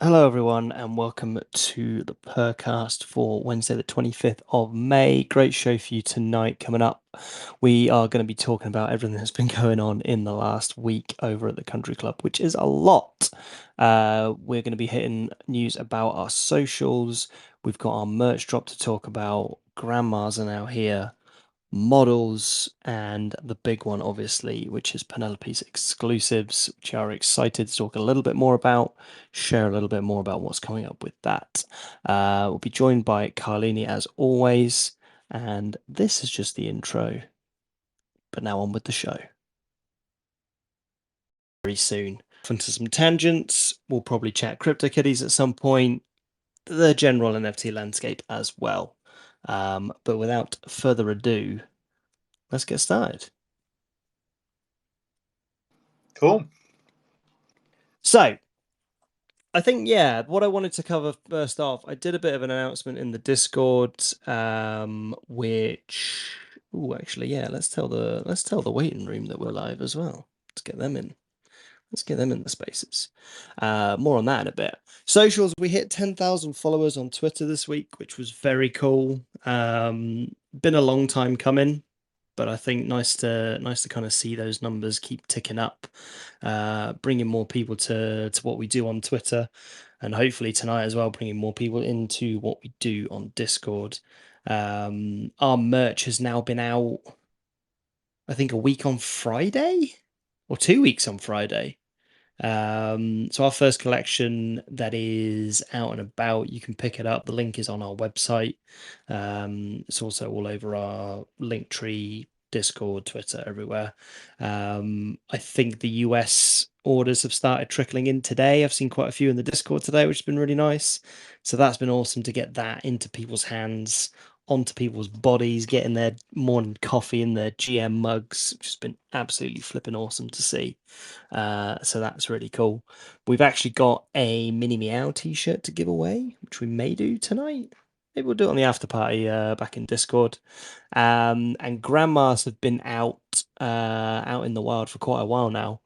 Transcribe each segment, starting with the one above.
Hello, everyone, and welcome to the Purr Cast for Wednesday, the 25th of May. Great show for you tonight coming up. We are going to be talking about everything that's been going on in the last week over at the Country Club, which is a lot. We're going to be hitting news about our socials. We've got our merch drop to talk about. Grandmas are now here, models, and the big one, obviously, which is Penelope's exclusives, which are excited to talk a little bit more about, share a little bit more about what's coming up with that. We'll be joined by Carlini as always, and this is just the intro. But now on with the show. Very soon. Into some tangents. We'll probably chat CryptoKitties at some point, the general NFT landscape as well. But without further ado, let's get started. Cool. So, I think what I wanted to cover first off, I did a bit of an announcement in the Discord, which let's tell the waiting room that we're live as well. Let's get them in. Let's get them in the spaces. More on that in a bit. Socials, we hit 10,000 followers on Twitter this week, which was very cool. Been a long time coming, but I think nice to kind of see those numbers keep ticking up, bringing more people to what we do on Twitter, and hopefully tonight as well, bringing more people into what we do on Discord. Our merch has now been out, I think, a week on Friday or 2 weeks on Friday. So our first collection that is out and about, you can pick it up. The link is on our website. It's also all over our Linktree, Discord, Twitter, everywhere. I think the US orders have started trickling in today. I've seen quite a few in the Discord today, which has been really nice. So that's been awesome to get that into people's hands, onto people's bodies, getting their morning coffee in their GM mugs, which has been absolutely flipping awesome to see. So that's really cool. We've actually got a Mini Meow t-shirt to give away, which we may do tonight. Maybe we'll do it on the after party back in Discord. And grandmas have been out in the wild for quite a while now.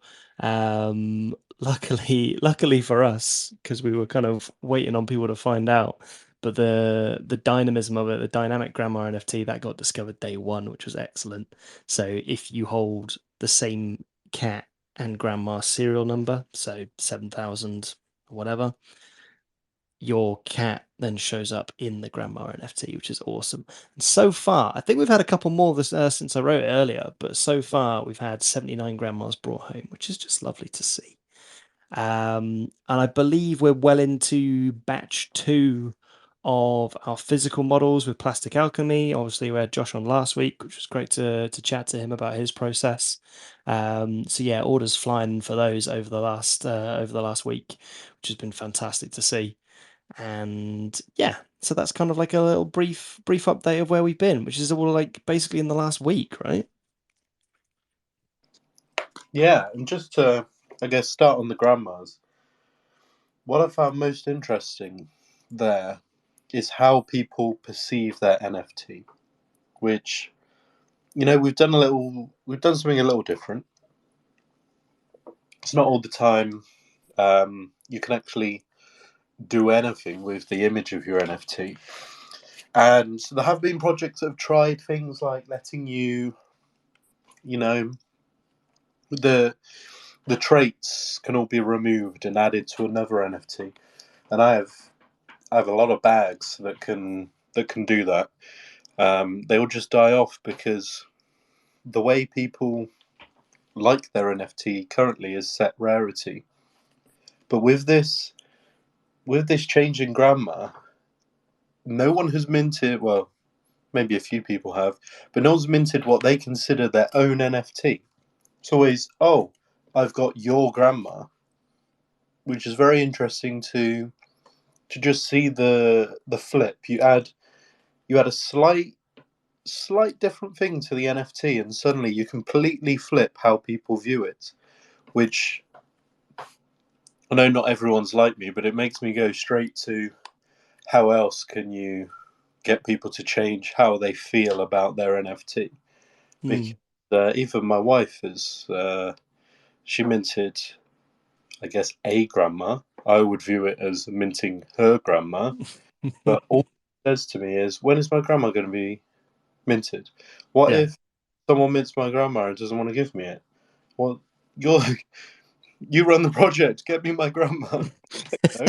Luckily for us, because we were kind of waiting on people to find out. But the dynamism of it, the dynamic grandma NFT, that got discovered day one, which was excellent. So if you hold the same cat and grandma serial number, so 7,000 or whatever, your cat then shows up in the grandma NFT, which is awesome. And so far, I think we've had a couple more this since I wrote it earlier, but so far we've had 79 grandmas brought home, which is just lovely to see. And I believe we're well into batch 2 of our physical models with Plastic Alchemy. Obviously, we had Josh on last week, which was great to chat to him about his process. So yeah, orders flying for those over the last week, which has been fantastic to see. And yeah, so that's kind of like a little brief update of where we've been, which is all like basically in the last week, right? Yeah, and just to, I guess, start on the grandmas, what I found most interesting there is how people perceive their NFT, which, we've done something a little different. It's not all the time you can actually do anything with the image of your NFT. And there have been projects that have tried things like letting you know, the the traits can all be removed and added to another NFT. And I have a lot of bags that can do that. They will just die off because the way people like their NFT currently is set rarity. But with this change in grammar, no one has minted. Well, maybe a few people have, but no one's minted what they consider their own NFT. It's always, oh, I've got your grandma, which is very interesting to just see the flip. You add a slight different thing to the NFT, and suddenly you completely flip how people view it. Which I know not everyone's like me, but it makes me go straight to how else can you get people to change how they feel about their NFT? Because Hmm. even my wife is she minted, I guess, a grandma, I would view it as minting her grandma. But all it says to me is, when is my grandma going to be minted? What Yeah. if someone mints my grandma and doesn't want to give me it? Well, you're you run the project. Get me my grandma. No?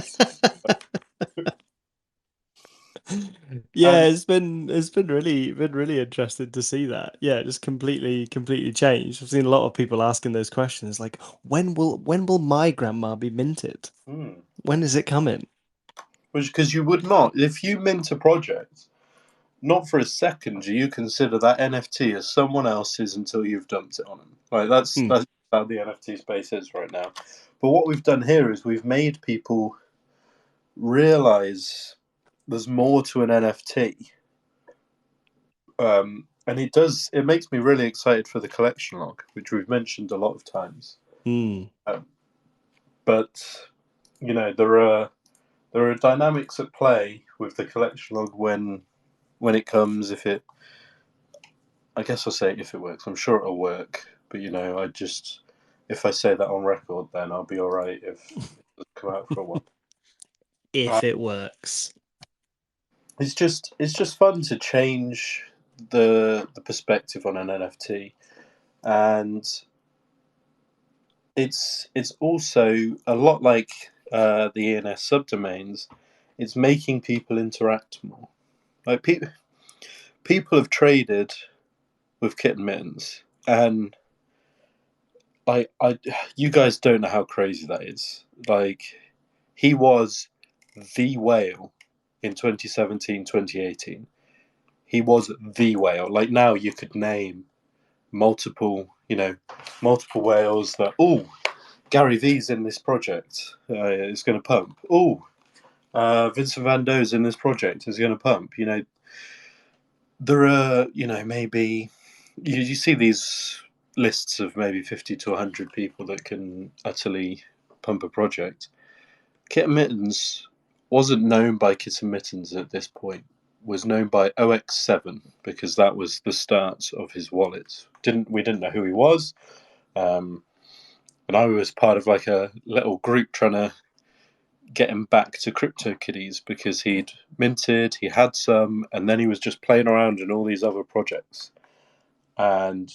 Yeah, And it's been really interesting to see that. Yeah, just completely changed. I've seen a lot of people asking those questions like when will my grandma be minted? When is it coming? because you would not, if you mint a project, not for a second do you consider that NFT as someone else's until you've dumped it on them. Like Hmm. that's how the NFT space is right now. But what we've done here is we've made people realize there's more to an NFT. And it makes me really excited for the collection log, which we've mentioned a lot of times. Hmm. Um, but there are dynamics at play with the collection log when it comes. If it, I guess I'll say if it works. I'm sure it'll work. But if I say that on record, then I'll be all right if it doesn't come out for a while. Uh, If it works. it's just fun to change the perspective on an NFT, and it's also a lot like the ENS subdomains. It's making people interact more. Like people have traded with kitten mittens, and I you guys don't know how crazy that is. Like, he was the whale in 2017, 2018. He was the whale. Like, now you could name multiple, multiple whales that, oh, Gary V's in this project. It's going to pump. Oh, Vincent Van Doe's in this project. Is going to pump. There are, maybe you see these lists of maybe 50 to 100 people that can utterly pump a project. Kitten Mittens wasn't known by Kitten Mittens at this point. Was known by OX7 because that was the start of his wallet. We didn't know who he was, um, and I was part of like a little group trying to get him back to CryptoKitties because he'd minted, he had some, and then he was just playing around in all these other projects. And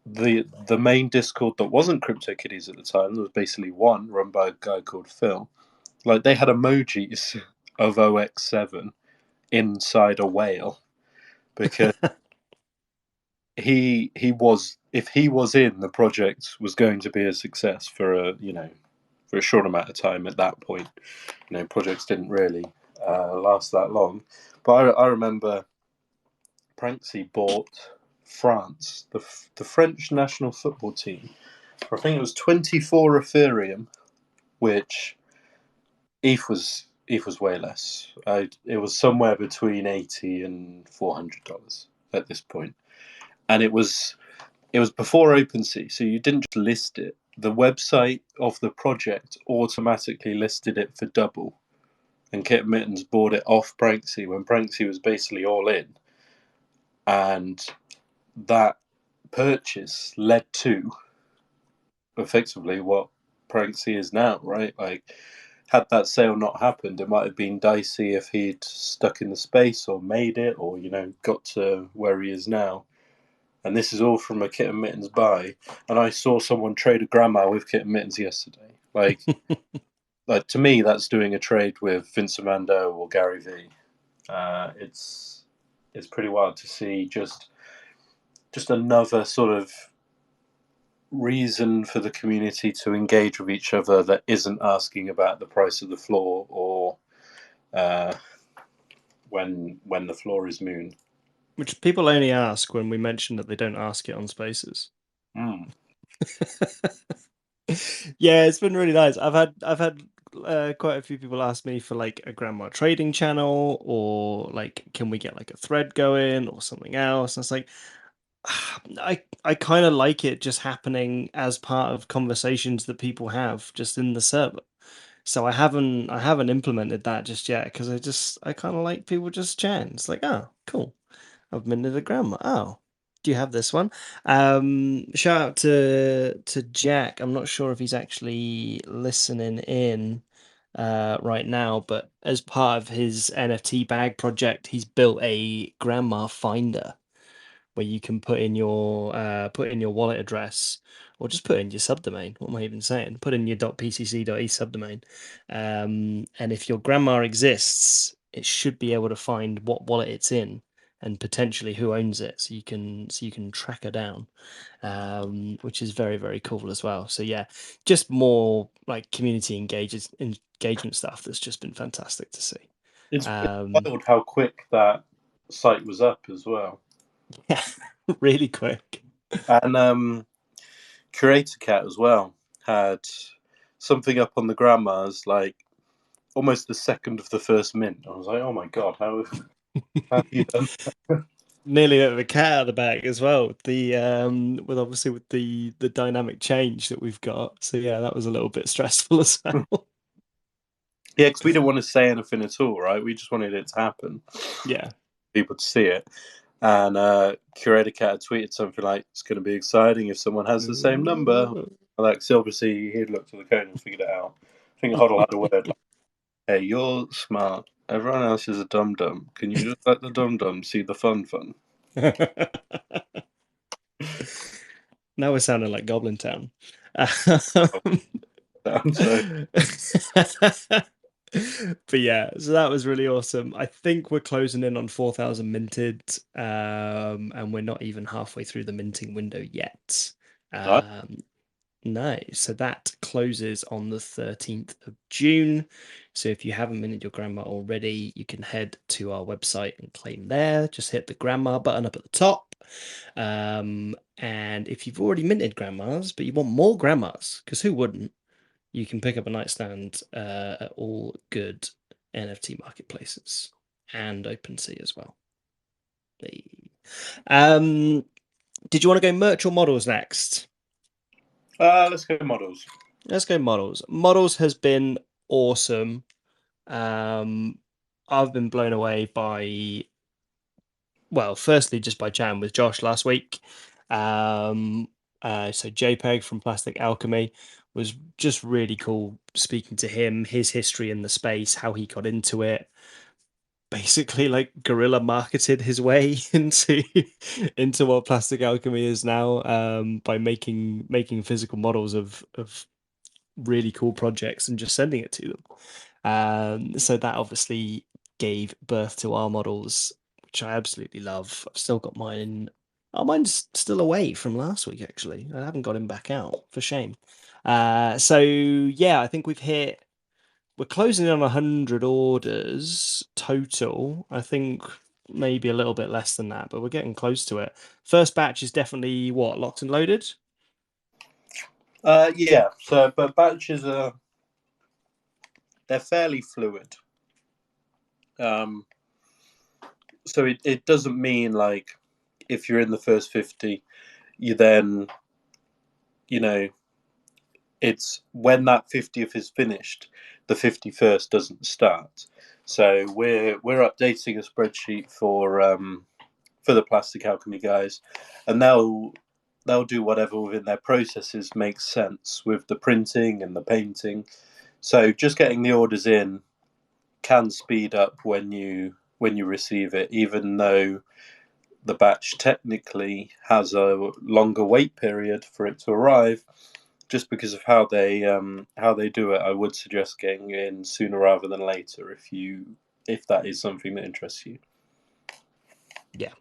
the main Discord that wasn't CryptoKitties at the time, there was basically one run by a guy called Phil. Like, they had emojis of OX7 inside a whale because he was, if he was in, the project was going to be a success for a short amount of time. At that point, projects didn't really last that long. But I remember Pranksy bought France, the French national football team, for I think it was 24 Ethereum, which ETH was way less. It was somewhere between $80 and $400 at this point, and it was before OpenSea, so you didn't just list it. The website of the project automatically listed it for double, and Kit Mittens bought it off Pranksy when Pranksy was basically all in, and that purchase led to effectively what Pranksy is now, right? Like, had that sale not happened, it might have been dicey if he'd stuck in the space or made it, or got to where he is now. And this is all from a Kitten Mittens buy. And I saw someone trade a grandma with Kitten Mittens yesterday. Like to me, that's doing a trade with Vincent Van Gogh or Gary V. It's pretty wild to see just another sort of reason for the community to engage with each other that isn't asking about the price of the floor or uh, when the floor is moon. Which people only ask when we mention that they don't ask it on Spaces. Mm. Yeah, it's been really nice. I've had quite a few people ask me for like a grandma trading channel, or like can we get like a thread going or something else. And it's like I kind of like it just happening as part of conversations that people have just in the server. So I haven't implemented that just yet because I kind of like people just chatting. It's like, oh, cool. I've minted a grandma. Oh, do you have this one? Shout out to Jack. I'm not sure if he's actually listening in. right now, but as part of his NFT bag project, he's built a grandma finder where you can put in your wallet address or just put in your subdomain. What am I even saying? Put in your .pcc.e subdomain, and if your grandma exists, it should be able to find what wallet it's in and potentially who owns it, so you can track her down, which is very very cool as well. So yeah, just more like community engagement stuff that's just been fantastic to see. It's Um, wild how quick that site was up as well. yeah, really quick. And Curator Cat as well had something up on the grandmas like almost the second of the first mint. I was like, oh my god, how have you done? Nearly let the cat out of the bag as well. With obviously with the dynamic change that we've got. So yeah, that was a little bit stressful as well. Yeah, because we didn't want to say anything at all, right? We just wanted it to happen, Yeah. people to see it. And Curator Cat had tweeted something like, "It's going to be exciting if someone has the same number." Like, so obviously he'd looked at the code and figured it out. I think Hoddle had a word like, "Hey, you're smart. Everyone else is a dum dum. Can you just let the dum dum see the fun?" Now we're sounding like Goblin Town. So But yeah, so that was really awesome. I think we're closing in on 4,000 minted, and we're not even halfway through the minting window yet. nice. Um, no, so that closes on the 13th of June. So if you haven't minted your grandma already, you can head to our website and claim there. Just hit the grandma button up at the top. And if you've already minted grandmas, but you want more grandmas, because who wouldn't? You can pick up a nightstand at all good NFT marketplaces and OpenSea as well. Hey. Um, did you want to go merch or models next? Let's go models. Let's go models. Models has been awesome. Um, I've been blown away by, well, firstly, just by chatting with Josh last week. Um, so JPEG from Plastic Alchemy was just really cool speaking to him, his history in the space, how he got into it. Basically, like guerrilla marketed his way into what Plastic Alchemy is now, by making physical models of really cool projects and just sending it to them. So that obviously gave birth to our models, which I absolutely love. I've still got mine in. Oh, mine's still away from last week, actually. I haven't got him back out, for shame. So yeah, I think we're closing in on 100 orders total. I think maybe a little bit less than that, but we're getting close to it. First batch is definitely what, locked and loaded? Yeah. So, but batches are they're fairly fluid. Um, so it doesn't mean like if you're in the first 50, you then you know it's when that 50th is finished, the 51st doesn't start. So we're updating a spreadsheet for the Plastic Alchemy guys, and they'll do whatever within their processes makes sense with the printing and the painting. So just getting the orders in can speed up when you receive it, even though the batch technically has a longer wait period for it to arrive. Just because of how they do it, I would suggest getting in sooner rather than later if that is something that interests you. Yeah.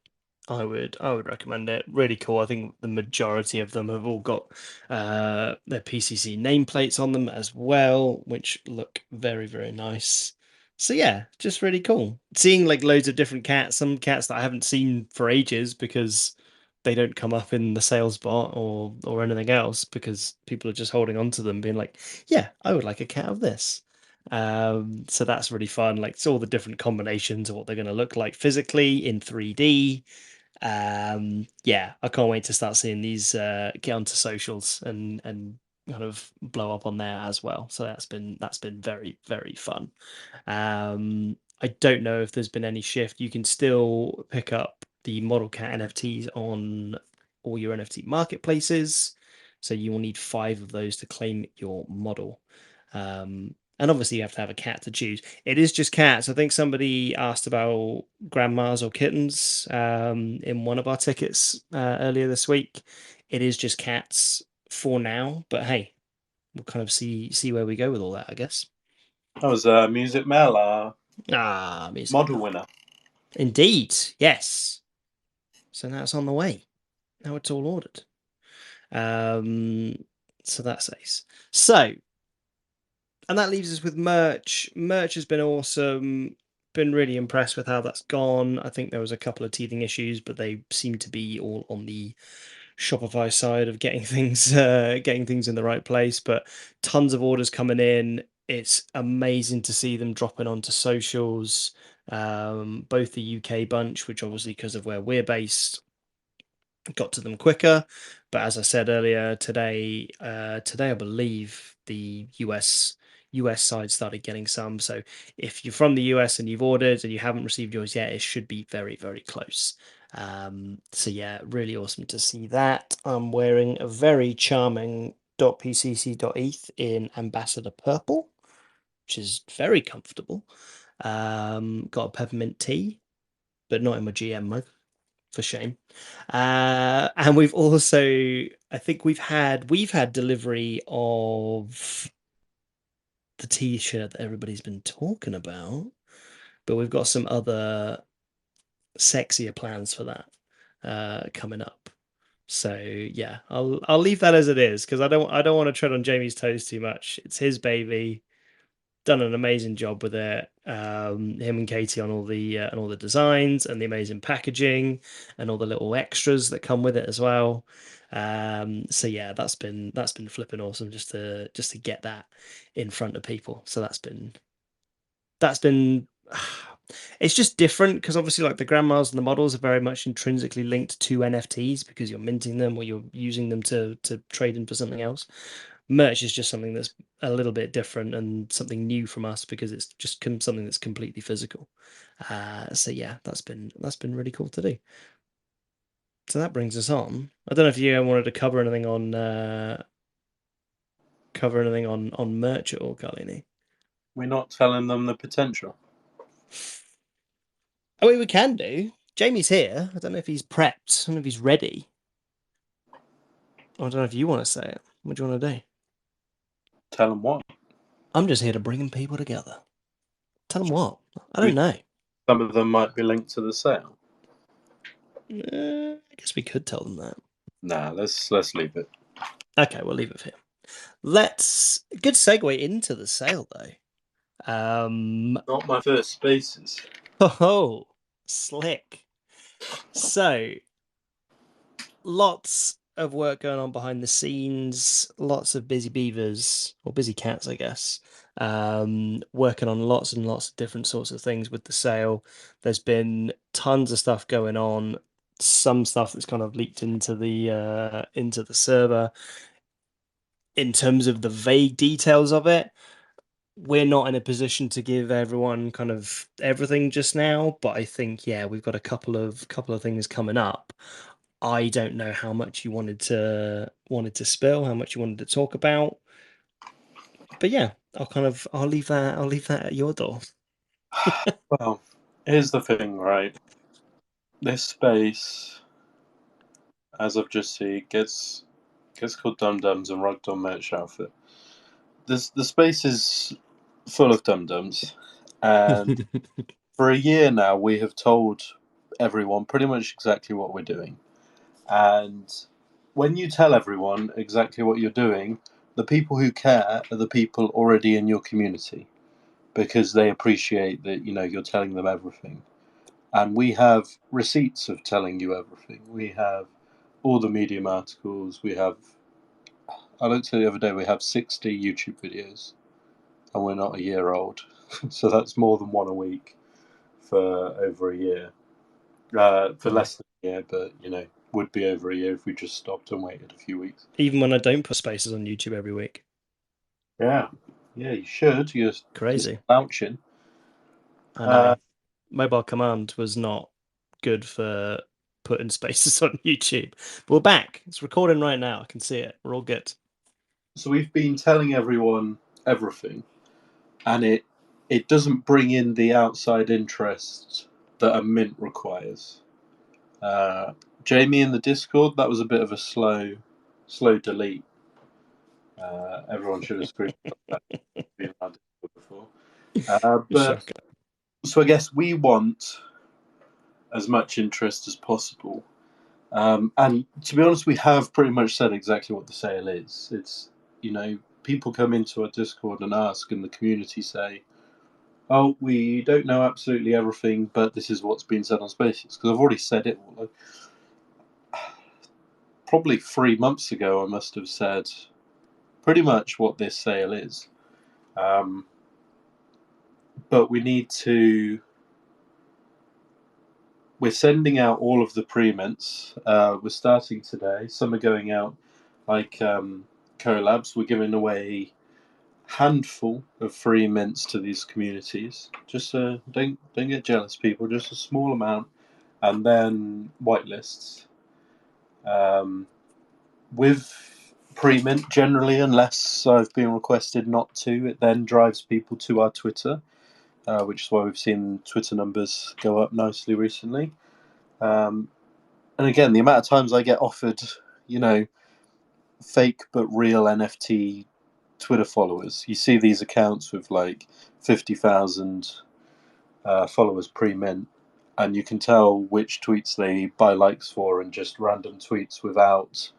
I would recommend it. Really cool. I think the majority of them have all got their PCC nameplates on them as well, which look very, very nice. So yeah, just really cool. Seeing like loads of different cats, some cats that I haven't seen for ages because they don't come up in the sales bot or anything else because people are just holding on to them, being like, yeah, I would like a cat of this. So that's really fun. Like it's all the different combinations of what they're going to look like physically in 3D. Yeah, I can't wait to start seeing these get onto socials and kind of blow up on there as well. So that's been very very fun. I don't know if there's been any shift. You can still pick up the Model Cat NFTs on all your NFT marketplaces. So you will need 5 of those to claim your model. And obviously, you have to have a cat to choose. It is just cats. I think somebody asked about grandmas or kittens in one of our tickets earlier this week. It is just cats for now, but hey, we'll kind of see where we go with all that, I guess. That was Music Mel, our Ah, music model now. winner. Indeed, yes. So now it's on the way. Now it's all ordered. Um, so that's ace. So, and that leaves us with merch. Merch has been awesome. Been really impressed with how that's gone. I think there was a couple of teething issues, but they seem to be all on the Shopify side of getting things in the right place. But tons of orders coming in. It's amazing to see them dropping onto socials. Both the UK bunch, which obviously because of where we're based, got to them quicker. But as I said earlier, today I believe the US side started getting some. So if you're from the US and you've ordered and you haven't received yours yet, it should be very, very close. So yeah, really awesome to see that. I'm wearing a very charming .pcc.eth in Ambassador Purple, which is very comfortable. Got a peppermint tea, but not in my GM mug, for shame. And we've also, I think we've had delivery of the t-shirt that everybody's been talking about, but we've got some other sexier plans for that coming up. So yeah, I'll leave that as it is because I don't want to tread on Jamie's toes too much. It's his baby. Done an amazing job with it. Him and Katie on all the designs and the amazing packaging and all the little extras that come with it as well. So yeah, that's been flipping awesome just to get that in front of people. So that's been it's just different because obviously like the grandmas and the models are very much intrinsically linked to NFTs because you're minting them or you're using them to trade in for something else. Merch is just something that's a little bit different and something new from us because it's just something that's completely physical. So yeah, that's been really cool to do. So that brings us on. I don't know if you wanted to cover anything on merch at all, Carlini. We're not telling them the potential. Oh, we can do. Jamie's here. I don't know if he's prepped. I don't know if he's ready. I don't know if you want to say it. What do you want to do? Tell them what. I'm just here to bring people together. Tell them what? I don't know. Some of them might be linked to the sale. I guess we could tell them that. Nah, let's leave it. Okay, we'll leave it here. Let's good segue into the sale though. Not my first spaces. Oh, slick. So lots of work going on behind the scenes, lots of busy beavers or busy cats, I guess. Working on lots and lots of different sorts of things with the sale. There's been tons of stuff going on. Some stuff that's kind of leaked into the server. In terms of the vague details of it, we're not in a position to give everyone kind of everything just now, but I think yeah, we've got a couple of things coming up. I don't know how much you wanted to spill, how much you wanted to talk about. But yeah, I'll leave that at your door. Well, here's the thing, right? This space, as I've just seen, gets called Dum Dums and Ragdoll Merch Outfit. The space is full of Dum Dums, and for a year now we have told everyone pretty much exactly what we're doing. And when you tell everyone exactly what you're doing, the people who care are the people already in your community because they appreciate that you're telling them everything. And we have receipts of telling you everything. We have all the Medium articles. We have, I looked at the other day, we have 60 YouTube videos, and we're not a year old. So that's more than one a week for over a year. For Mm. less than a year, but would be over a year if we just stopped and waited a few weeks. Even when I don't put spaces on YouTube every week. Yeah, yeah, you should. You're Crazy. slouching. I Uh, know. Mobile command was not good for putting spaces on YouTube. But we're back. It's recording right now. I can see it. We're all good. so we've been telling everyone everything, and it doesn't bring in the outside interest that a mint requires. Jamie in the Discord, that was a bit of a slow delete. Everyone should have screenshot that in our Discord before. But Shocker. so I guess we want as much interest as possible. And to be honest, we have pretty much said exactly what the sale is. It's, people come into our Discord and ask, and the community say, "Oh, we don't know absolutely everything, but this is what's been said on Spaces." Because I've already said it all. Probably 3 months ago, I must have said pretty much what this sale is. But we need to. We're sending out all of the pre-mints. We're starting today. Some are going out like collabs. We're giving away a handful of free mints to these communities. Just don't get jealous, people. Just a small amount, and then whitelists. With pre-mint, generally, unless I've been requested not to, it then drives people to our Twitter, which is why we've seen Twitter numbers go up nicely recently. And again, the amount of times I get offered, fake but real NFT Twitter followers. You see these accounts with like 50,000 followers pre-mint, and you can tell which tweets they buy likes for, and just random tweets without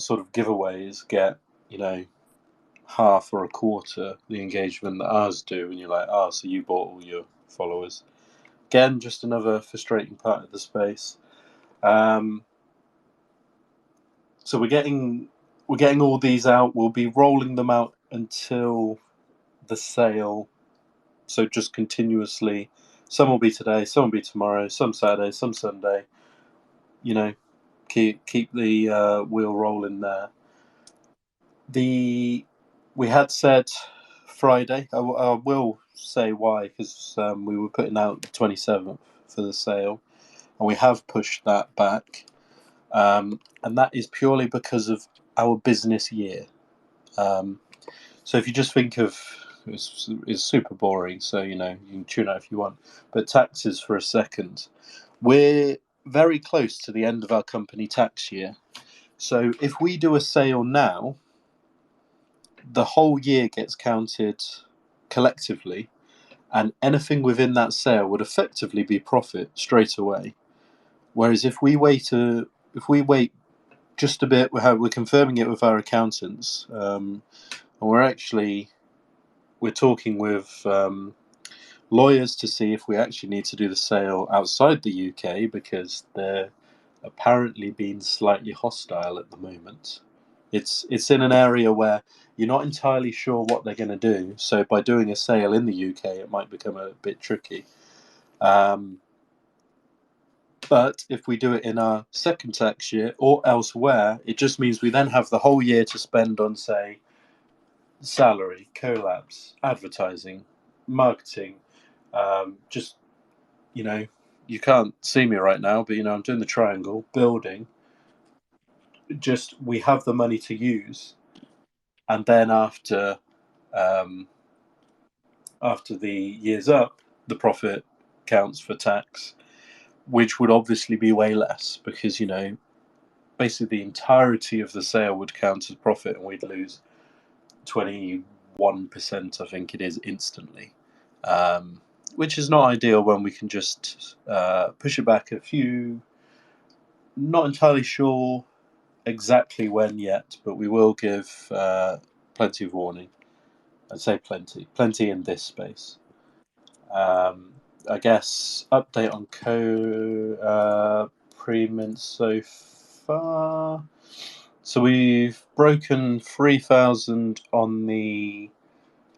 sort of giveaways get half or a quarter the engagement that ours do, and you're like, so you bought all your followers. Again, just another frustrating part of the space. So we're getting all these out. We'll be rolling them out until the sale. So just continuously. Some will be today, some will be tomorrow, some Saturday, some Sunday. Keep the wheel rolling there. We had said Friday. I will say why, because we were putting out the 27th for the sale, and we have pushed that back. And that is purely because of our business year. So if you just think of it's super boring, so you can tune out if you want. But taxes for a second, we're very close to the end of our company tax year. So if we do a sale now, the whole year gets counted collectively, and anything within that sale would effectively be profit straight away. Whereas if we wait just a bit, we're confirming it with our accountants, and we're talking with lawyers to see if we actually need to do the sale outside the UK, because they're apparently being slightly hostile at the moment. It's in an area where you're not entirely sure what they're going to do. So by doing a sale in the UK, it might become a bit tricky. But if we do it in our second tax year or elsewhere, it just means we then have the whole year to spend on, say, salary, collabs, advertising, marketing. Just, you can't see me right now, but, I'm doing the triangle, building. Just, we have the money to use. And then after the year's up, the profit counts for tax, which would obviously be way less, because basically the entirety of the sale would count as profit, and we'd lose 21%, I think it is, instantly, which is not ideal when we can just push it back a few. Not entirely sure exactly when yet, but we will give plenty of warning. I'd say plenty in this space. I guess update on pre-mint so far. So we've broken 3,000 on the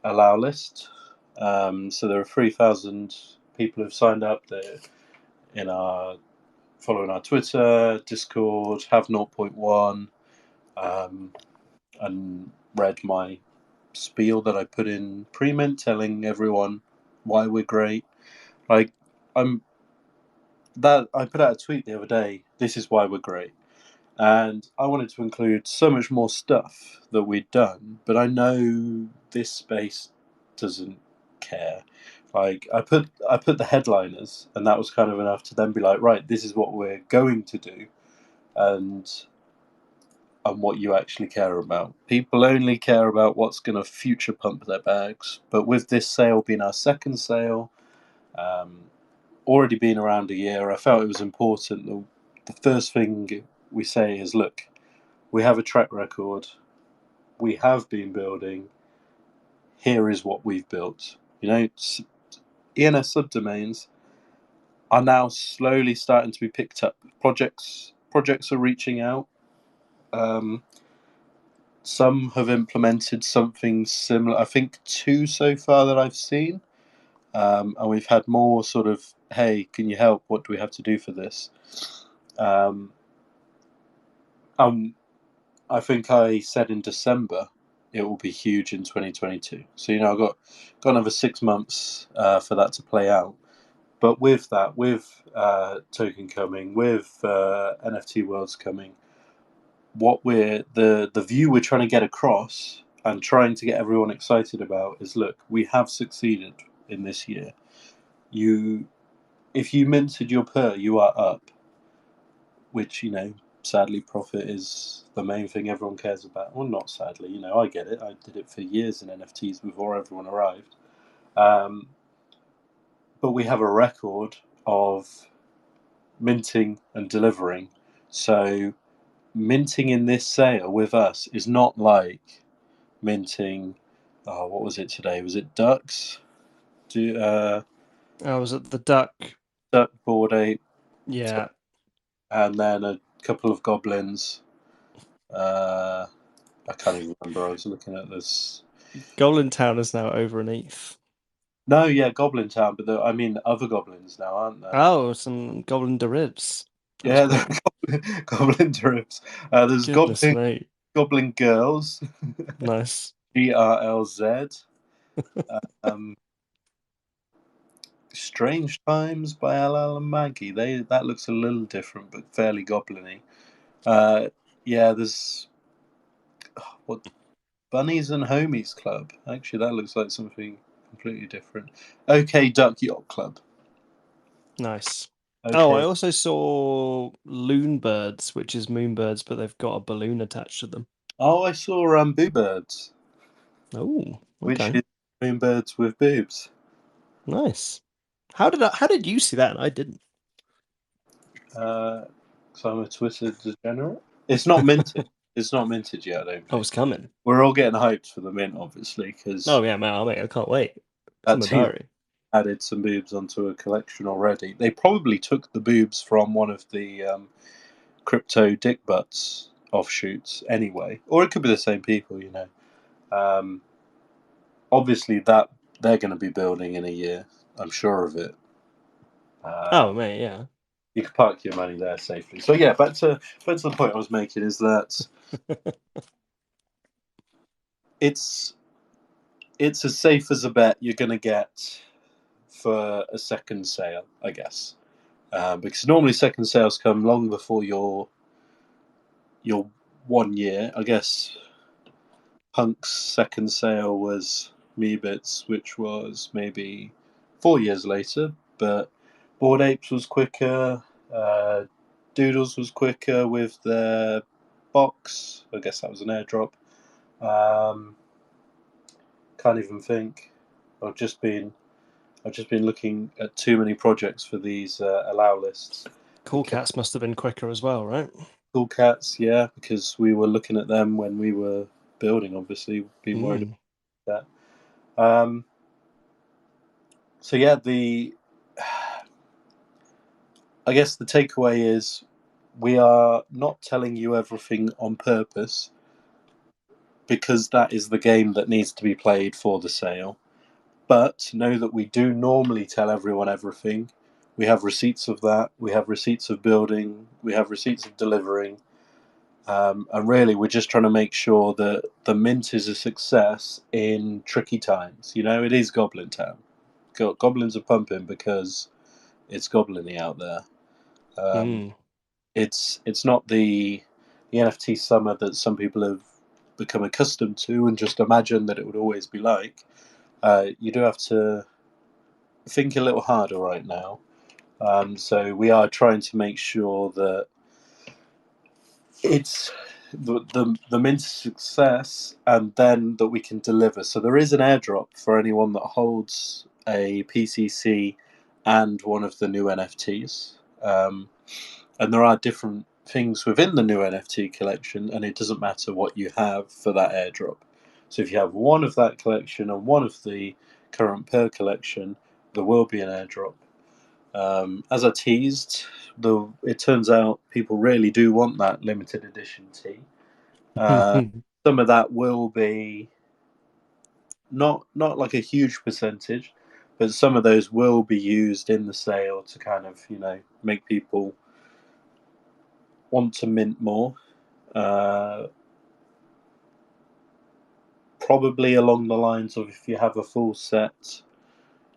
allow list. So there are 3,000 people who've signed up. They're following our Twitter, Discord, have 0.1, and read my spiel that I put in pre-mint, telling everyone why we're great. I put out a tweet the other day. This is why we're great. And I wanted to include so much more stuff that we'd done, but I know this space doesn't care. Like I put the headliners, and that was kind of enough to then be like, right, this is what we're going to do, and what you actually care about. People only care about what's going to future pump their bags. But with this sale being our second sale, um, already been around a year, I felt it was important. The first thing we say is, look, we have a track record. We have been building. Here is what we've built. ENS subdomains are now slowly starting to be picked up. Projects are reaching out. Um, some have implemented something similar. I think two so far that I've seen. And we've had more sort of, hey, can you help? What do we have to do for this? Um, um, I think I said in December it will be huge in 2022. So I've got another 6 months for that to play out. But with that, with token coming, with NFT worlds coming, the view we're trying to get across and trying to get everyone excited about is, look, we have succeeded in this year. If you minted your Purr, you are up, which sadly profit is the main thing everyone cares about. Well, not sadly, I get it. I did it for years in NFTs before everyone arrived. But we have a record of minting and delivering. So minting in this sale with us is not like minting. Oh, what was it today? Was it ducks? I was at the duck. Duck, Bored Ape, Yeah. and then a couple of goblins. I can't even remember. I was looking at this. Goblin Town is now over an ETH. No, yeah, Goblin Town, but I mean other goblins now, aren't there? Oh, some Goblin derivs. That's Yeah, cool. Goblin trips. There's Goodness me. Goblin Girls, Nice. GRLZ. Um, Strange Times by LL and Maggie. That looks a little different, but fairly goblin-y. Yeah, there's what Bunnies and Homies Club. Actually, that looks like something completely different. OK Duck Yacht Club. Nice. Oh, I OK. also saw Loonbirds, which is moonbirds, but they've got a balloon attached to them. Oh, I saw Boo Birds, Oh, which okay. is moonbirds with boobs. Nice. How did you see that? And I didn't. So I'm a Twitter degenerate. It's not minted. It's not minted yet, I don't I think. was coming. We're all getting hyped for the mint, obviously, because Oh yeah, man, mate, I can't wait. It's in that my team diary. added some boobs onto a collection already. They probably took the boobs from one of the crypto dick butts offshoots anyway, or it could be the same people. Um, Obviously, that they're going to be building in a year. I'm sure of it. Oh Um, mate, yeah. you can park your money there safely. So yeah, back to the point I was making is that it's it's as safe as a bet you're going to get for a second sale, I guess, because normally second sales come long before your 1 year. I guess Punk's second sale was Meebits, which was maybe 4 years later, but Bored Apes was quicker. Doodles was quicker with their box. I guess that was an airdrop. Um, can't even think. I've just been I've just been looking at too many projects for these allow lists. Cool Cats must have been quicker as well, right? Cool Cats, yeah, because we were looking at them when we were building. Obviously, been worried Mm. about that. So yeah, the I guess the takeaway is we are not telling you everything on purpose because that is the game that needs to be played for the sale. But know that we do normally tell everyone everything. We have receipts of that. We have receipts of building. We have receipts of delivering. And really, we're just trying to make sure that the mint is a success in tricky times. It is Goblin Town. Goblins are pumping because it's goblin-y out there. Um, Mm. it's not the the NFT summer that some people have become accustomed to and just imagine that it would always be like. You do have to think a little harder right now. So we are trying to make sure that it's the mint success, and then that we can deliver. So there is an airdrop for anyone that holds a PCC and one of the new NFTs. And there are different things within the new NFT collection, and it doesn't matter what you have for that airdrop. So if you have one of that collection and one of the current Purr collection, there will be an airdrop. As I teased, it turns out people really do want that limited edition tee. Some of that will be not like a huge percentage, but some of those will be used in the sale to kind of make people want to mint more. Probably along the lines of, if you have a full set,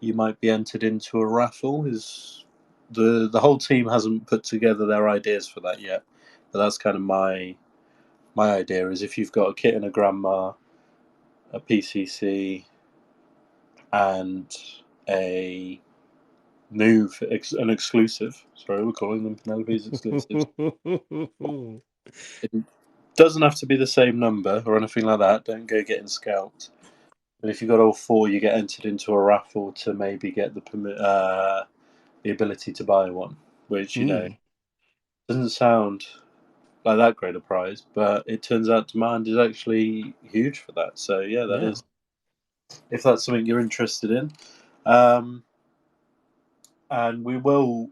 you might be entered into a raffle. Is the whole team hasn't put together their ideas for that yet, but that's kind of my idea. Is if you've got a kit and a grandma, a PCC, and a an exclusive. Sorry, we're calling them Penelope's exclusives. It doesn't have to be the same number or anything like that. Don't go getting scalped. But if you've got all four, you get entered into a raffle to maybe get the ability to buy one, which doesn't sound like that great a prize, but it turns out demand is actually huge for that. So yeah, that Yeah. is, if that's something you're interested in. Um, and we will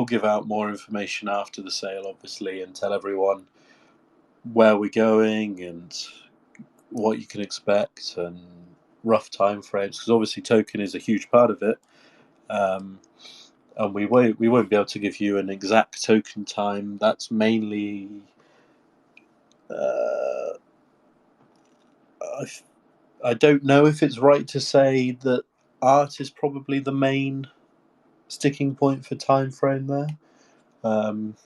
give out more information after the sale, obviously, and tell everyone where we're going and what you can expect and rough time frames, because obviously token is a huge part of it. And we won't be able to give you an exact token time. That's mainly uh, I don't know if it's right to say that art is probably the main sticking point for time frame there. Um,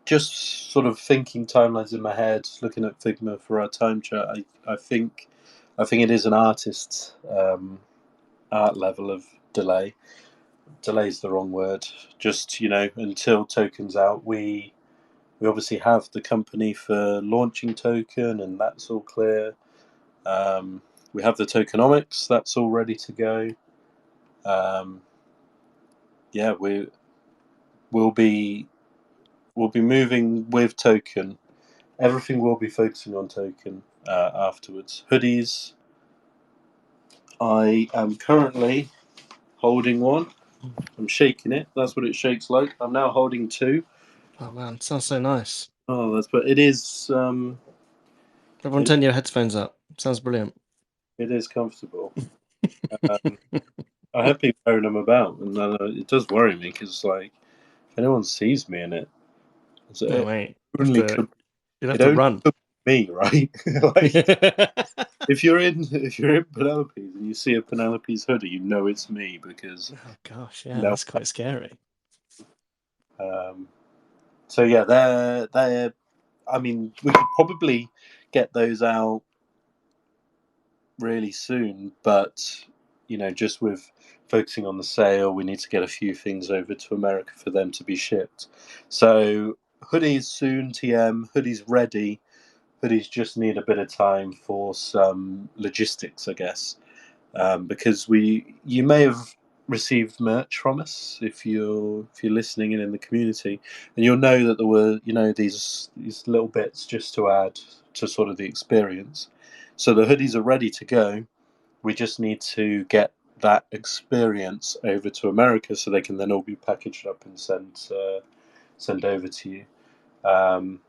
just sort of thinking timelines in my head, looking at Figma for our time chart. I think it is an artist's art level of delay. Delay is the wrong word. Just until tokens out, we obviously have the company for launching token, and that's all clear. We have the tokenomics, that's all ready to go. Yeah, we'll be moving with token. Everything will be focusing on token afterwards. Hoodies. I am currently holding one. I'm shaking it. That's what it shakes like. I'm now holding two. Oh man, sounds so nice. Oh, that's but it is. Everyone turn your headphones up. Sounds brilliant. It is comfortable. Um, I have been wearing them about, and it does worry me because, like, if anyone sees me in it, No, it mate. only could You'd have it to only run. could be me, right? Like, Oh if you're in Penelope's and you see a Penelope's hoodie, you know it's me because gosh, yeah, no. that's quite scary. Um, so yeah, they're. I mean, we could probably get those out really soon, but just with focusing on the sale, we need to get a few things over to America for them to be shipped. So hoodies soon, TM. Hoodies ready. Hoodies just need a bit of time for some logistics, I guess, because you may have received merch from us if you're listening in the community, and you'll know that there were these little bits just to add to sort of the experience. So the hoodies are ready to go. We just need to get that experience over to America so they can then all be packaged up and sent over to you. Um,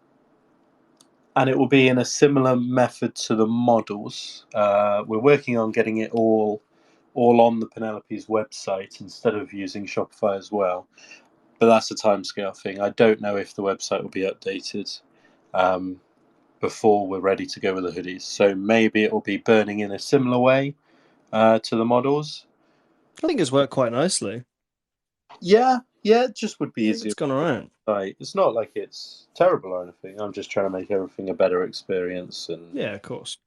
and it will be in a similar method to the models. We're working on getting it all on the Penelope's website instead of using Shopify as well. But that's a timescale thing. I don't know if the website will be updated before we're ready to go with the hoodies. So maybe it will be burning in a similar way to the models. I think it's worked quite nicely. Yeah, Yeah, it just would be I think easier. it's gone alright. Like, it's not like it's terrible or anything. I'm just trying to make everything a better experience. And Yeah, of course.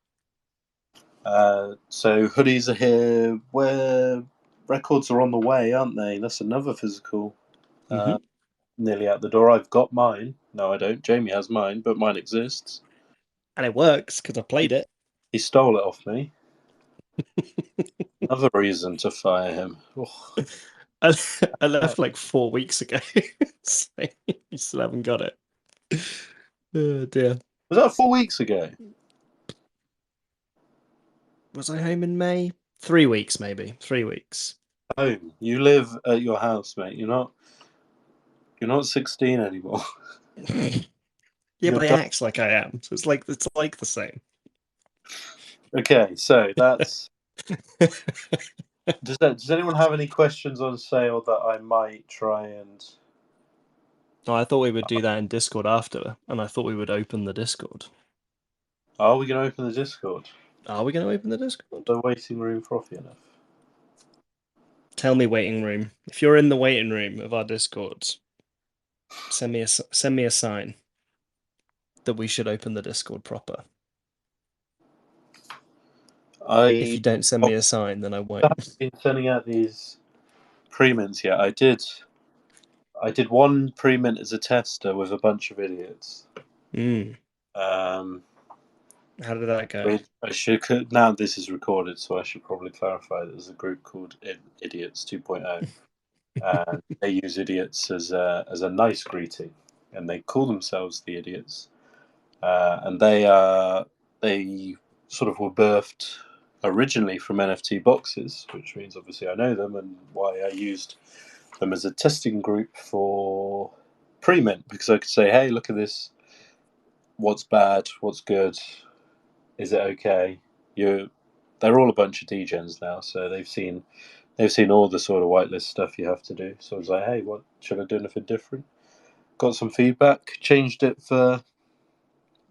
so hoodies are here. Where records are on the way, aren't they? That's another physical. Hmm. Nearly out the door. I've got mine. No, I don't. Jamie has mine, but mine exists. And it works because I played it. He stole it off me. Another reason to fire him. Oh. I left like 4 weeks ago. So you still haven't got it. Oh dear. Was that 4 weeks ago? Was I home in May? 3 weeks, maybe. 3 weeks. Home. You live at your house, mate. You're not 16 anymore. Yeah, You're but he done. acts like I am, so it's like the same. Okay, so that's. Does anyone have any questions on sale that I might try and? Oh, I thought we would do that in Discord after, and I thought we would open the Discord. Are we going to open the Discord? Are we going to open the Discord? The waiting room frothy enough? Tell me, waiting room. If you're in the waiting room of our Discords, send me a sign that we should open the Discord proper. If I you don't send me a sign, then I haven't won't. been sending out these pre-mints yet. I did. I did one pre-mint as a tester with a bunch of idiots. Mm. Um, How did that go? I should now this is recorded, so I should probably clarify that there's a group called Idiots 2.0, and they use idiots as a nice greeting, and they call themselves the idiots, and they sort of were birthed originally from NFT boxes, which means obviously I know them and why I used them as a testing group for pre-mint, because I could say, hey, look at this. What's bad? What's good? Is it okay? They're all a bunch of degens now, so they've seen all the sort of whitelist stuff you have to do. So I was like, hey, what should I do anything different? Got some feedback, changed it for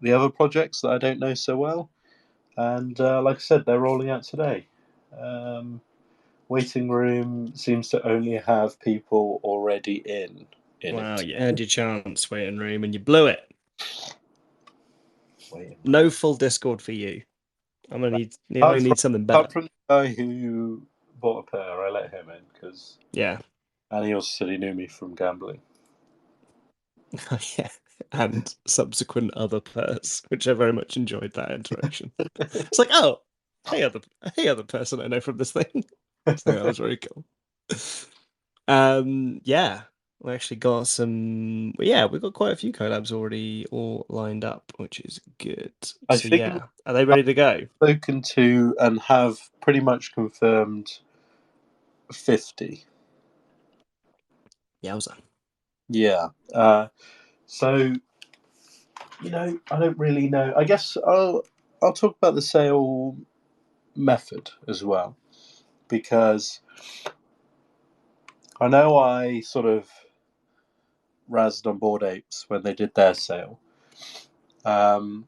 the other projects that I don't know so well, and like I said, they're rolling out today. Um, Waiting room seems to only have people already in Wow, it. you had your chance, waiting room, and you blew it. Waiting No room. full Discord for you. I'm gonna need. You Apart only from, need something apart better. from the guy who bought a pair, I let him in because, Yeah, and he also said he knew me from gambling. yeah, and subsequent other pairs, which I very much enjoyed that interaction. It's like, oh, hey, other person I know from this thing. So that was very cool. Yeah, we actually got some. Yeah, we've got quite a few collabs already all lined up, which is good. I So think yeah, are they ready to go? spoken to and have pretty much confirmed 50. Yowza. Yeah. So I don't really know. I guess I'll talk about the sale method as well, because I know I sort of razzed on Bored Apes when they did their sale, um,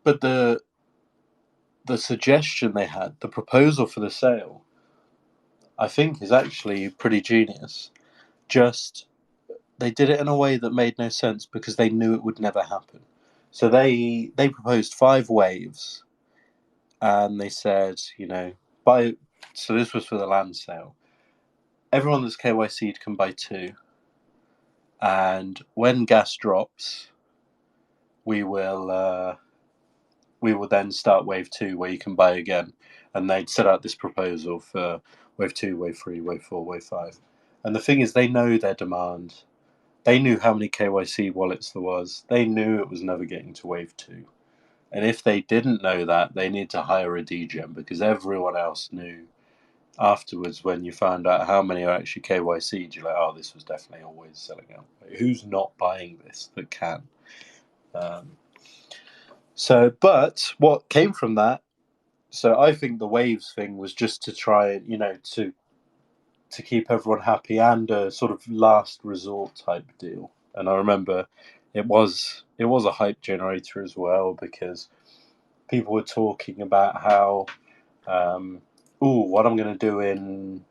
but the suggestion they had, the proposal for the sale, I think is actually pretty genius. Just they did it in a way that made no sense because they knew it would never happen. So they proposed 5 waves, and they said, buy. So this was for the land sale. Everyone that's KYC'd can buy 2, and when gas drops, we will then start wave 2 where you can buy again. And they'd set out this proposal for wave 2, wave 3, wave 4, wave 5. And the thing is, they know their demand. They knew how many KYC wallets there was. They knew it was never getting to wave 2. And if they didn't know that, they need to hire a degen, because everyone else knew afterwards when you found out how many are actually KYC'd. You're like, oh, this was definitely always selling out. Who's not buying this that can? Um, but what came from that? So I think the waves thing was just to try, to keep everyone happy, and a sort of last resort type deal. And I remember it was a hype generator as well, because people were talking about how, what I'm going to do in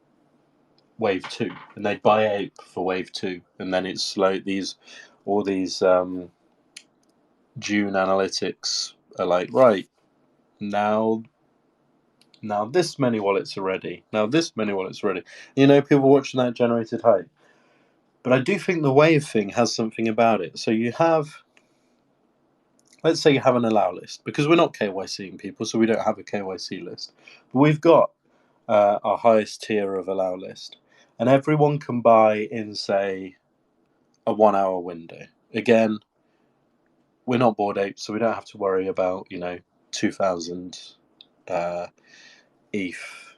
wave 2, and they'd buy ape for wave 2, and then it's like all these June analytics are like, right, now this many wallets are ready. Now this many wallets are ready. People watching that generated hype. But I do think the wave thing has something about it. So let's say you have an allow list, because we're not KYCing people, so we don't have a KYC list. But we've got our highest tier of allow list, and everyone can buy in, say, a 1 hour window. Again, we're not Bored Apes, so we don't have to worry about 2,000 ETH.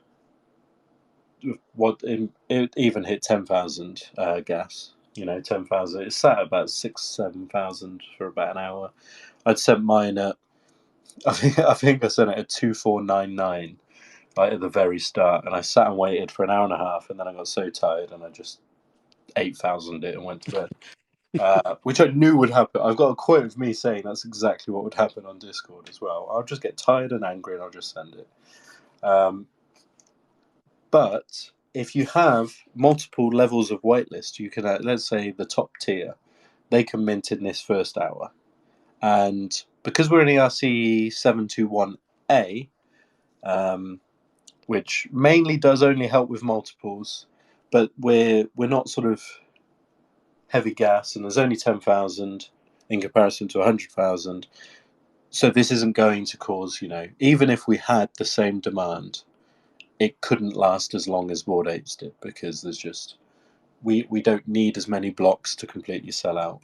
It even hit 10,000 gas. 10,000. It sat at about 7,000 for about an hour. I'd sent mine at I think I sent it at 2,499, like at the very start, and I sat and waited for an hour and a half, and then I got so tired, and I just 8,000 it and went to bed. Which I knew would happen. I've got a quote of me saying that's exactly what would happen on Discord as well. I'll just get tired and angry, and I'll just send it. But if you have multiple levels of waitlist, you can, let's say the top tier, they can mint in this first hour. And because we're in ERC 721A, which mainly does only help with multiples, but we're not sort of heavy gas, and there's only 10,000 in comparison to 100,000. So this isn't going to cause, even if we had the same demand, it couldn't last as long as Bored Apes did, because there's just we don't need as many blocks to completely sell out.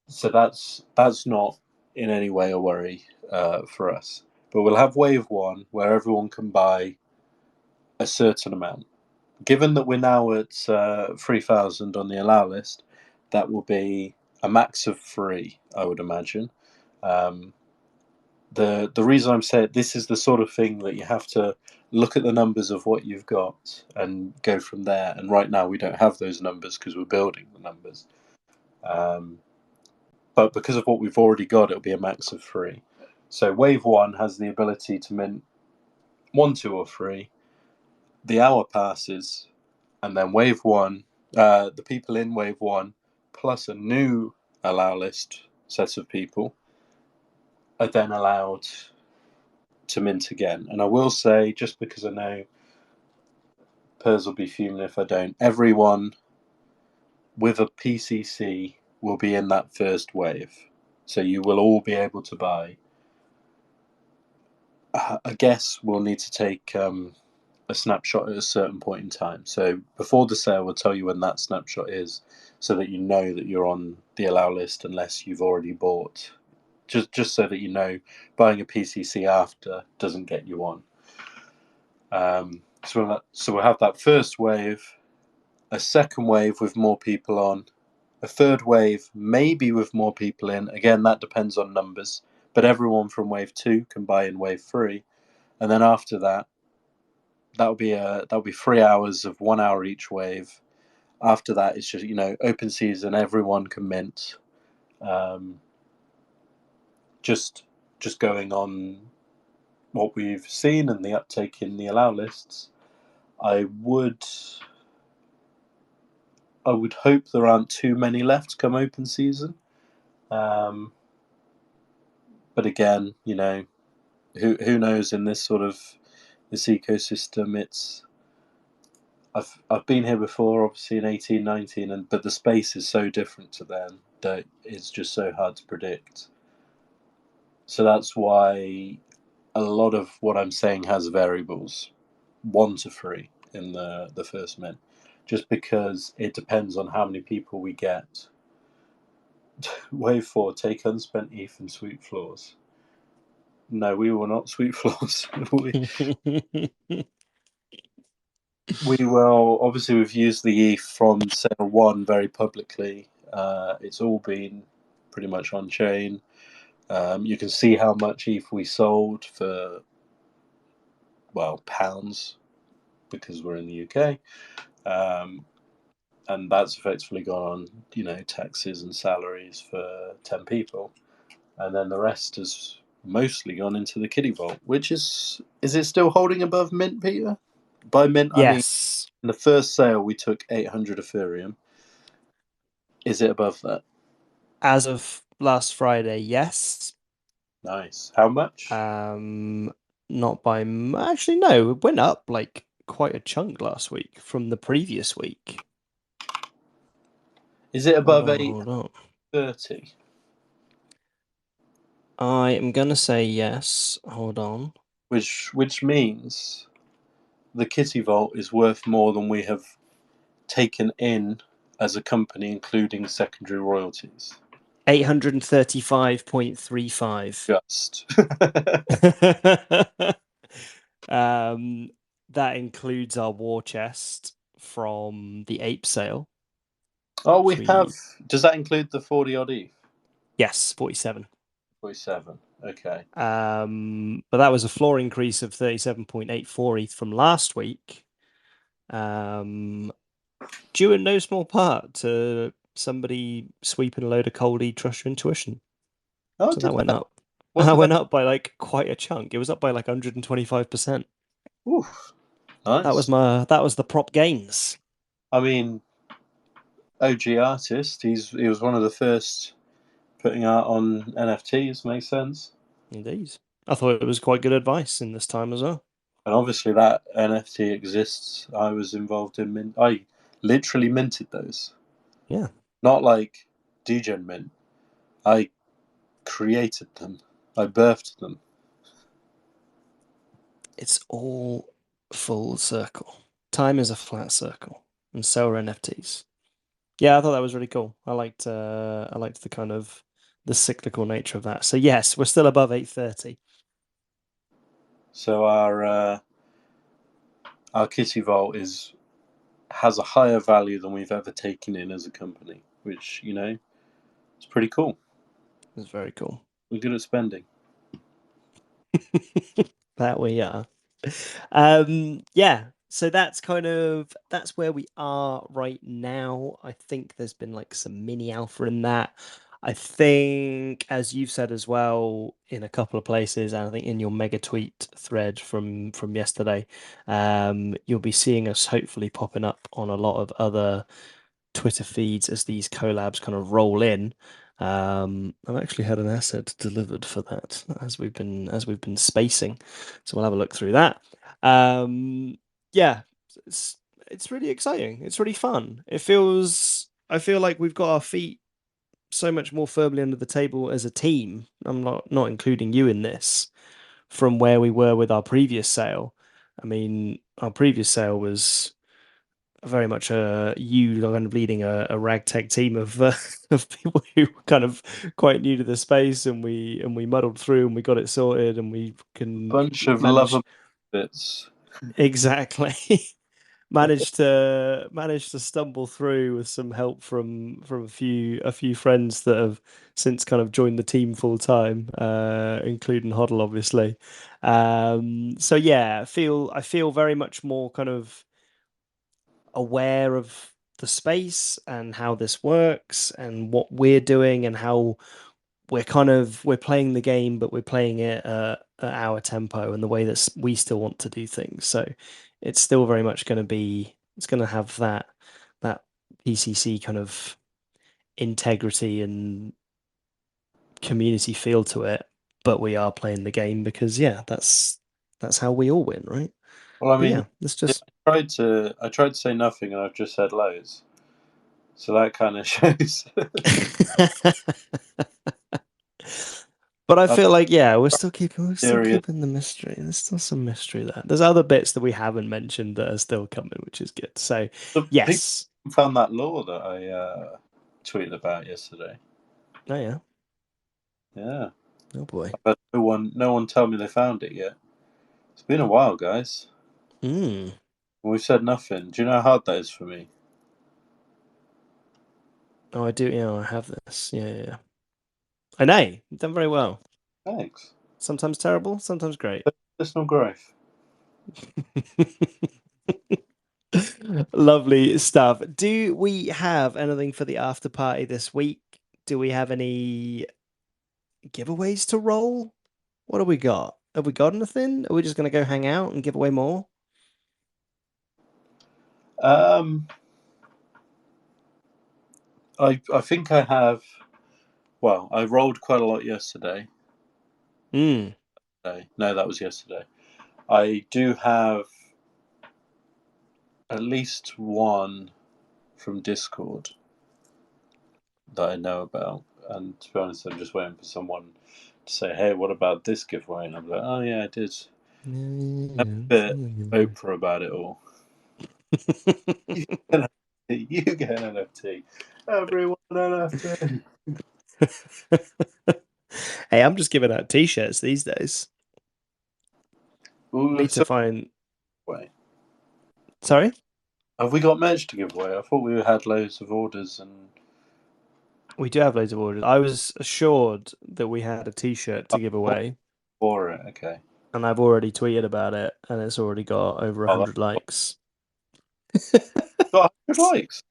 So that's not in any way a worry for us. But we'll have wave 1 where everyone can buy a certain amount. Given that we're now at 3,000 on the allow list, that will be a max of 3, I would imagine. The reason I'm saying this is the sort of thing that you have to look at the numbers of what you've got and go from there. And right now we don't have those numbers because we're building the numbers. But because of what we've already got, it'll be a max of 3. So wave 1 has the ability to mint 1, 2, or 3. The hour passes, and then wave 1, the people in wave 1 plus a new allow list set of people are then allowed to mint again. And I will say, just because I know Purrs will be fuming if I don't, everyone with a PCC will be in that first wave. So you will all be able to buy. I guess we'll need to take a snapshot at a certain point in time. So before the sale, we'll tell you when that snapshot is, so that you know that you're on the allow list unless you've already bought. Just so that you know, buying a PCC after doesn't get you on. So we'll have that first wave, a second wave with more people on, a third wave maybe with more people in. Again, that depends on numbers, but everyone from wave 2 can buy in wave 3, and then after that, that'll be 3 hours of 1 hour each wave. After that, it's just open season. Everyone can mint. Just going on what we've seen and the uptake in the allow lists, I would hope there aren't too many left come open season. But again, who knows in this sort of this ecosystem. I've been here before, obviously in 18, 19, but the space is so different to then that it's just so hard to predict. So that's why a lot of what I'm saying has variables, 1 to 3 in the first mint, just because it depends on how many people we get. Wave 4, take unspent ETH and sweep floors. No, we will not sweep floors. We will, obviously, we've used the ETH from sale 1 very publicly. It's all been pretty much on chain. You can see how much ETH we sold for, pounds, because we're in the UK. And that's effectively gone on, taxes and salaries for 10 people. And then the rest has mostly gone into the kiddie vault, which is it still holding above mint, Peter? By mint, I mean Yes. in the first sale we took 800 Ethereum. Is it above that? As of last Friday, yes. Nice. How much? Um, Not by actually no, it went up like quite a chunk last week from the previous week. Is it Hold above on, hold on. 830? I am gonna say yes. Hold on. Which means the Kitty Vault is worth more than we have taken in as a company, including secondary royalties. 835.35. Just. Um, that includes our war chest from the ape sale, Oh, which we have. we Does that include the 40 odd ETH? yes, 47. 47. Okay. But that was a floor increase of 37.84 ETH from last week. Due in no small part to somebody sweeping a load of cold trust your intuition. Oh, So that did went that? up. What That did that? went up by like quite a chunk. It was up by like 125%. Oof, nice. That was the prop gains. I mean, OG artist. He was one of the first putting out on NFTs. Makes sense. Indeed. I thought it was quite good advice in this time as well. And obviously that NFT exists. I was involved in mint. I literally minted those. Yeah. Not like degen mint. I created them. I birthed them. It's all full circle. Time is a flat circle. And so are NFTs. Yeah, I thought that was really cool. I liked the kind of the cyclical nature of that. So yes, we're still above 830. So our Kitty Vault is has a higher value than we've ever taken in as a company, which it's pretty cool. It's very cool. We're good at spending. That we are. Yeah, so that's where we are right now. I think there's been like some mini alpha in that. I think, as you've said as well, in a couple of places, and I think in your mega tweet thread from yesterday, you'll be seeing us hopefully popping up on a lot of other Twitter feeds as these collabs kind of roll in. I've actually had an asset delivered for that as we've been spacing, so we'll have a look through that. Yeah, it's it's really exciting. It's really fun. I feel like we've got our feet so much more firmly under the table as a team. I'm not including you in this from where we were with our previous sale. I mean, our previous sale was very much you kind of leading a ragtag team of of people who were kind of quite new to the space, and we muddled through and we got it sorted, and we can Bunch of manage lovable bits. exactly manage to stumble through with some help from a few friends that have since kind of joined the team full time, including Hoddle, obviously. So yeah, I feel very much more kind of aware of the space and how this works and what we're doing and how we're playing the game, but we're playing it at our tempo and the way that we still want to do things. So it's still very much going to be it's going to have that PCC kind of integrity and community feel to it, but we are playing the game because yeah, that's how we all win, right? Well, I But mean, yeah, let's yeah, just I tried to say nothing, and I've just said loads. So that kind of shows. But I I'm feel like yeah, we're still serious. keeping the mystery. There's still some mystery there. There's other bits that we haven't mentioned that are still coming, which is good. So The people yes. found that law that I tweeted about yesterday. Oh yeah. Yeah, Oh boy. but no one tell me they found it yet. It's been a while, guys. Hmm. We've said nothing. Do you know how hard that is for me? Oh, I do. Yeah, I have this. Yeah, yeah, yeah. I know. You've done very well. Thanks. Sometimes terrible, sometimes great. Personal growth. Lovely stuff. Do we have anything for the after party this week? Do we have any giveaways to roll? What have we got? Have we got anything? Are we just going to go hang out and give away more? Um, I think I have. Well, I rolled quite a lot yesterday. Mm. No, that was yesterday. I do have at least one from Discord that I know about, and to be honest, I'm just waiting for someone to say, "Hey, what about this giveaway?" And I'm like, "Oh yeah, I did." A bit Oprah about it all. You get an NFT. You get an NFT. Everyone an NFT. Hey, I'm just giving out t-shirts these days. Ooh, Need to so find. wait, Sorry? have we got merch to give away? I thought we had loads of orders and We do have loads of orders. I was assured that we had a t-shirt to give away, for it. Okay. and I've already tweeted about it, and it's already got over Oh, 100 likes. got 100 likes.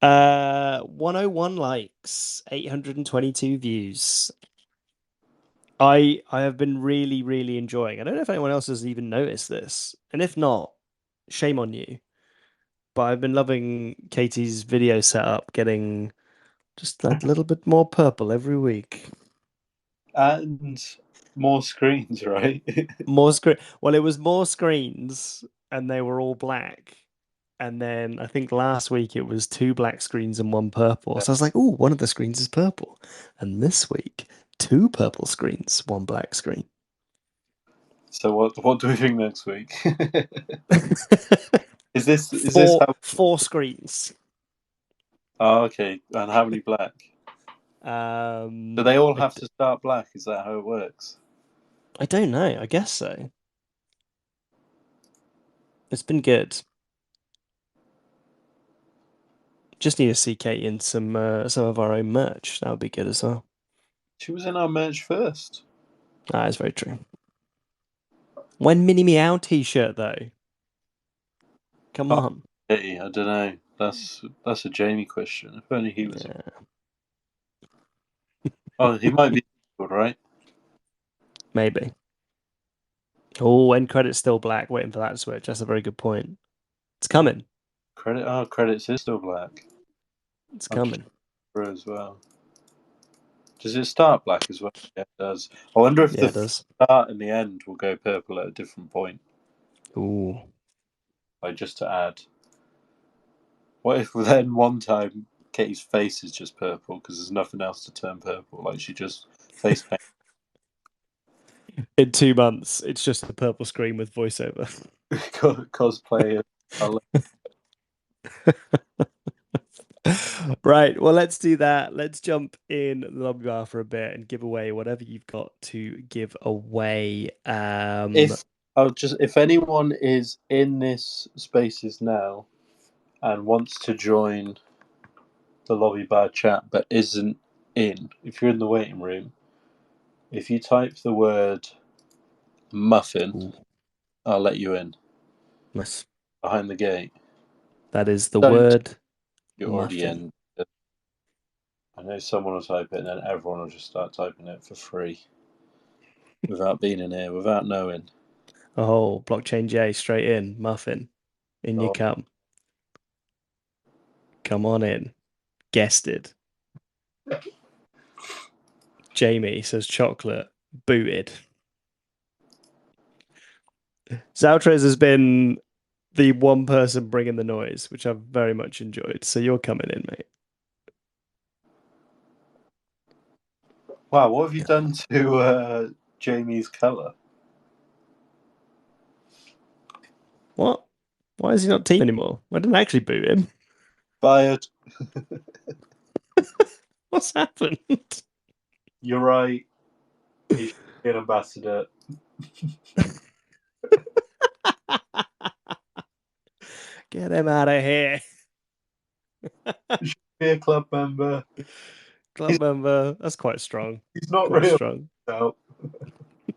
101 likes, 822 views. I have been really, really enjoying. I don't know if anyone else has even noticed this, and if not, shame on you. But I've been loving Katie's video setup, getting just that little bit more purple every week. And more screens, right? More screen. Well, it was more screens, and they were all black. And then I think last week it was two black screens and one purple. So I was like, "Oh, one of the screens is purple." And this week, two purple screens, one black screen. So what do we think next week? Is this Four how? four screens. Oh, okay. And how many black? Do Um, they all I, have to start black? Is that how it works? I don't know. I guess so. It's been good. Just need to see Kate in some of our own merch. That would be good as well. She was in our merch first. That is very true. When Minnie Meow t-shirt though? Come Oh, on. hey, I don't know. That's a Jamie question. If only he was. Yeah, Oh, he might be good, right? maybe. Oh, end credit's still black, waiting for that to switch. That's a very good point. It's coming. Credits is still black. It's I've just coming. for as well. Does it start black as well? Yeah, it does. I wonder if Yeah, the it does. start and the end will go purple at a different point. Ooh. Like just to add. What if then one time Katie's face is just purple because there's nothing else to turn purple? Like she just face paint In 2 months, it's just a purple screen with voiceover. cosplay. Right, well, let's do that. Let's jump in the lobby bar for a bit and give away whatever you've got to give away. If anyone is in this spaces now and wants to join the lobby bar chat but isn't in, if you're in the waiting room, if you type the word muffin, Ooh, I'll let you in nice. behind the gate. That is the Don't word you're already muffin. in. I know someone will type it and then everyone will just start typing it for free without being in here, without knowing. Oh, blockchain J straight in, muffin. In you Oh, come. Come on in. Guessed it. Jamie says chocolate. Booted. Zaltrez has been the one person bringing the noise, which I've very much enjoyed. So you're coming in, mate. wow, what have you done to Jamie's colour? What? Why is he not team anymore? I didn't actually boot him. Fired. What's happened? You're right. He should be an ambassador. Get him out of here. He should be a club member. Club He's, member. That's quite strong. he's not Quite real. strong. No.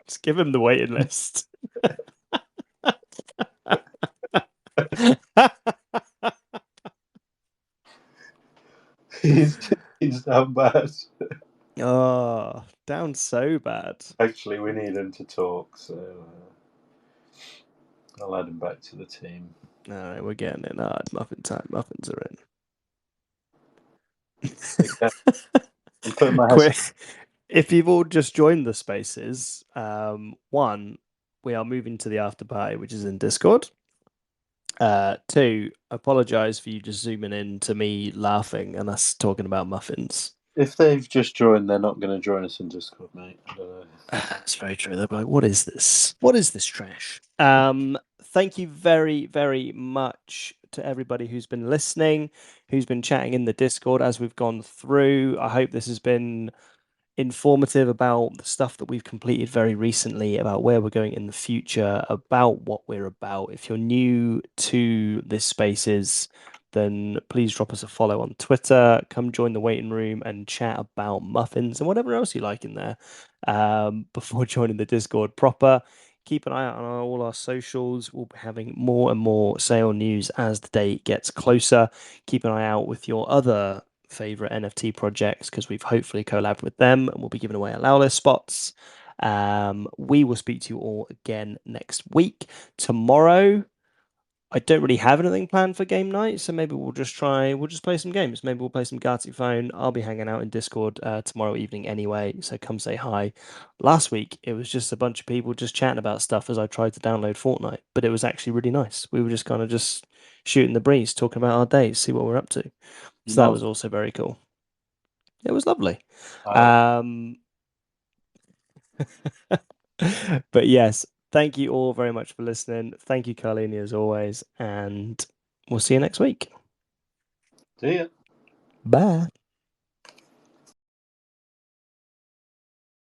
Just give him the waiting list. He's he's down bad. Oh, down so bad. Actually, we need him to talk. So I'll add him back to the team. All right, we're getting in. Muffin time. Muffins are Okay. I'm putting in. my head. Quick, if you've all just joined the spaces, one, we are moving to the after party, which is in Discord. Two, apologize for you just zooming in to me laughing and us talking about muffins. If they've just joined, they're not going to join us in Discord, mate. I don't know. That's very true. They're like, what is this? What is this trash? Thank you very, very much to everybody who's been listening, who's been chatting in the Discord as we've gone through. I hope this has been informative about the stuff that we've completed very recently, about where we're going in the future, about what we're about. If you're new to this spaces, then please drop us a follow on Twitter. Come join the waiting room and chat about muffins and whatever else you like in there. Before joining the Discord proper, keep an eye out on all our socials. We'll be having more and more sale news as the date gets closer. Keep an eye out with your other favorite NFT projects because we've hopefully collabed with them and we'll be giving away allow list spots. We will speak to you all again next week. Tomorrow, I don't really have anything planned for game night, so maybe we'll just play some games. Maybe we'll play some Gartic Phone. I'll be hanging out in Discord tomorrow evening anyway, so come say hi. Last week, it was just a bunch of people just chatting about stuff as I tried to download Fortnite, but it was actually really nice. We were just kind of just shooting the breeze, talking about our days, see what we're up to. So that No, was also very cool. It was lovely. I Um, but yes, thank you all very much for listening. Thank you, Carlini, as always, and we'll see you next week. see ya. Bye.